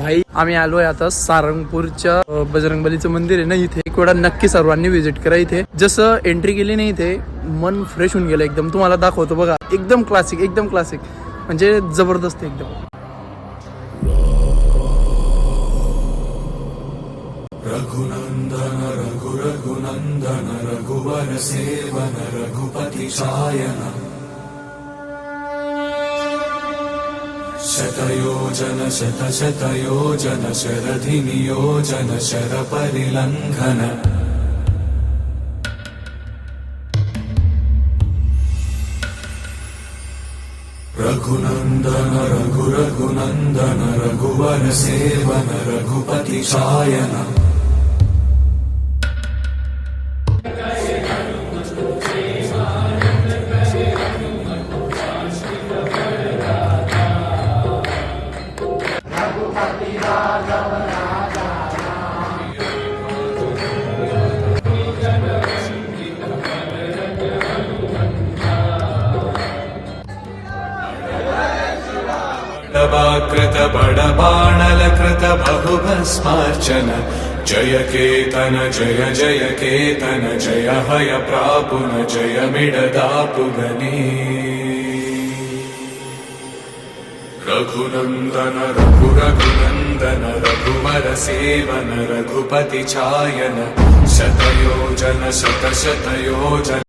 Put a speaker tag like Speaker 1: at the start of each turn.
Speaker 1: भाई आम्ही आलोय आता सारंगपूरच्या बजरंगबलीचं मंदिर आहे ना, इथे एक वेळा नक्की सर्वांनी व्हिजिट करा. इथे जसं एंट्री केली नाही इथे मन फ्रेश होऊन गेलं एकदम. तुम्हाला दाखवतो बघा, एकदम क्लासिक म्हणजे जबरदस्त एकदम.
Speaker 2: रघुनंदन रघुनंदन रघुवर सेवन रघुपति शायन शतयोजन शतशतयोजन शरधि नियोजन शर परिलंघन रघुनंदन रघुनंदन रघुवर सेवन रघुपति शायन कृत बड़बाणल कृत बहुभस्मार्चन जय केतन जय जय केतन जय हय प्रापुन जय मिडदापुगनी रघुनंदन रघुनंदन रघुवर सेवन रघुपति छायन शतयोजन शतशतयोजन